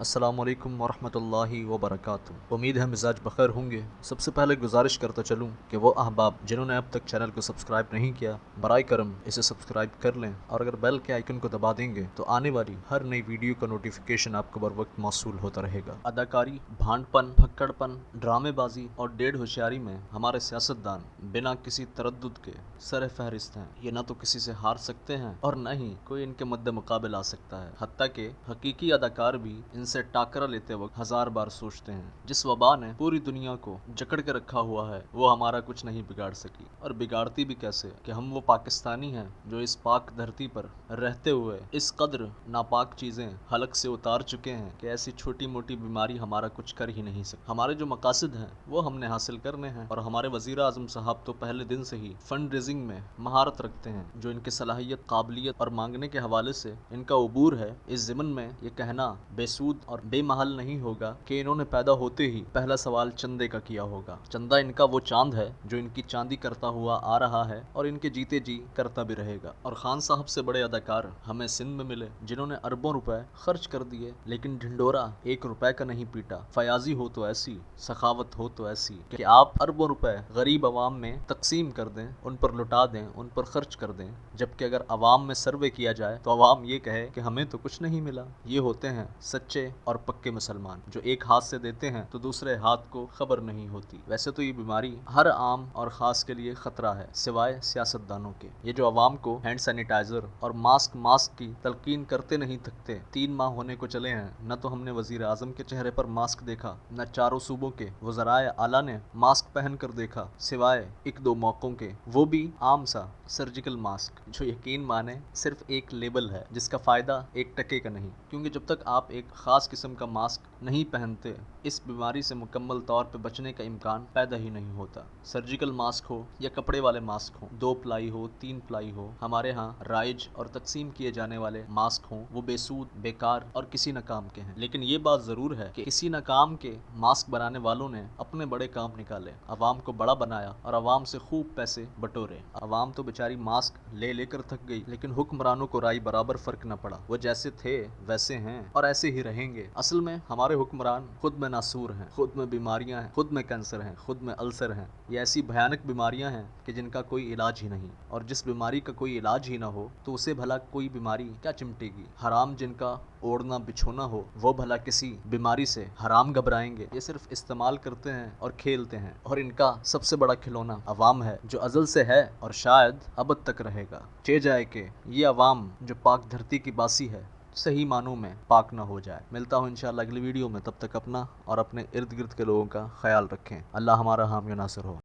السلام علیکم ورحمۃ اللہ وبرکاتہ۔ امید ہے مزاج بخیر ہوں گے۔ سب سے پہلے گزارش کرتا چلوں کہ وہ احباب جنہوں نے اب تک چینل کو سبسکرائب نہیں کیا، برائے کرم اسے سبسکرائب کر لیں، اور اگر بیل کے آئیکن کو دبا دیں گے تو آنے والی ہر نئی ویڈیو کا نوٹیفیکیشن آپ کو بر وقت موصول ہوتا رہے گا۔ اداکاری، بھانڈ پن، پھکڑ پن، ڈرامے بازی اور ڈیڑھ ہوشیاری میں ہمارے سیاستدان بنا کسی تردد کے سر فہرست ہیں۔ یہ نہ تو کسی سے ہار سکتے ہیں اور نہ ہی کوئی ان کے مد مقابل آ سکتا ہے، حتیٰ کہ حقیقی اداکار بھی ان سے ٹاکرا لیتے وقت ہزار بار سوچتے ہیں۔ جس وبا نے پوری دنیا کو جکڑ کے رکھا ہوا ہے وہ ہمارا کچھ نہیں بگاڑ سکی، اور بگاڑتی بھی کیسے کہ ہم وہ پاکستانی ہیں جو اس پاک دھرتی پر رہتے ہوئے اس قدر ناپاک چیزیں حلق سے اتار چکے ہیں کہ ایسی چھوٹی موٹی بیماری ہمارا کچھ کر ہی نہیں سکتی۔ ہمارے جو مقاصد ہیں وہ ہم نے حاصل کرنے ہیں، اور ہمارے وزیر اعظم صاحب تو پہلے دن سے ہی فنڈ ریزنگ میں مہارت رکھتے ہیں، جو ان کی صلاحیت، قابلیت اور مانگنے کے حوالے سے ان کا عبور ہے۔ اس ضمن میں یہ کہنا بے سود اور بے محل نہیں ہوگا کہ انہوں نے پیدا ہوتے ہی پہلا سوال چندے کا کیا ہوگا۔ چندہ ان کا وہ چاند ہے جو ان کی چاندی کرتا ہوا آ رہا ہے اور ان کے جیتے جی کرتا بھی رہے گا۔ اور خان صاحب سے بڑے اداکار ہمیں سندھ میں ملے جنہوں نے اربوں روپے خرچ کر دیے لیکن ڈھنڈورا ایک روپے کا نہیں پیٹا۔ فیاضی ہو تو ایسی، سخاوت ہو تو ایسی کہ آپ اربوں روپے غریب عوام میں تقسیم کر دیں، ان پر لٹا دیں، ان پر خرچ کر دیں، جبکہ اگر عوام میں سروے کیا جائے تو عوام یہ کہے کہ ہمیں تو کچھ نہیں ملا۔ یہ ہوتے ہیں سچے اور پکے مسلمان، جو ایک ہاتھ سے دیتے ہیں تو دوسرے ہاتھ کو خبر نہیں ہوتی۔ ویسے تو یہ بیماری ہر عام اور خاص کے لیے خطرہ ہے سوائے سیاستدانوں کے۔ یہ جو عوام کو ہینڈ سینیٹائزر اور ماسک کی تلقین کرتے نہیں تھکتے، 3 ماہ ہونے کو چلے ہیں، نہ تو ہم نے وزیر اعظم کے چہرے پر ماسک دیکھا، نہ چاروں صوبوں کے وزرائے اعلیٰ نے ماسک پہن کر دیکھا، سوائے 1-2 موقعوں کے، وہ بھی عام سا سرجیکل ماسک، جو یقین مانے صرف ایک لیبل ہے جس کا فائدہ 1 ٹکے کا نہیں، کیونکہ جب تک آپ ایک خاص قسم کا ماسک نہیں پہنتے اس بیماری سے مکمل طور پہ بچنے کا امکان پیدا ہی نہیں ہوتا۔ سرجیکل ماسک ہو یا کپڑے والے ماسک ہوں، 2 پلائی ہو، 3 پلائی ہو، ہمارے ہاں رائج اور تقسیم کیے جانے والے ماسک ہوں، وہ بے سود، بیکار اور کسی نہ کام کے ہیں۔ لیکن یہ بات ضرور ہے کہ کسی نہ کام کے ماسک بنانے والوں نے اپنے بڑے کام نکالے، عوام کو بڑا بنایا اور عوام سے خوب پیسے بٹورے۔ عوام تو بیچاری ماسک لے لے کر تھک گئی، لیکن حکمرانوں کو رائی برابر فرق نہ پڑا۔ وہ جیسے تھے ویسے ہیں اور ایسے ہی رہیں گے۔ اصل میں ہمارے حکمران خود میں ناسور ہیں، خود میں بیماریاں ہیں، خود میں کینسر ہیں، خود میں السر ہیں۔ یہ ایسی بھیانک بیماریاں ہیں کہ جن کا کوئی علاج ہی نہیں، اور جس بیماری کا کوئی علاج ہی نہ ہو تو اسے بھلا کوئی بیماری کیا چمٹے گی۔ حرام جن کا اوڑھنا بچھونا ہو وہ بھلا کسی بیماری سے حرام گھبرائیں گے؟ یہ صرف استعمال کرتے ہیں اور کھیلتے ہیں، اور ان کا سب سے بڑا کھلونا عوام ہے، جو ازل سے ہے اور شاید ابد تک رہے گا۔ چہ جائے کہ یہ عوام جو پاک دھرتی کی باسی ہے صحیح معنوں میں پاک نہ ہو جائے۔ ملتا ہوں انشاءاللہ اگلی ویڈیو میں، تب تک اپنا اور اپنے ارد گرد کے لوگوں کا خیال رکھیں۔ اللہ ہمارا حامی و ناصر ہو۔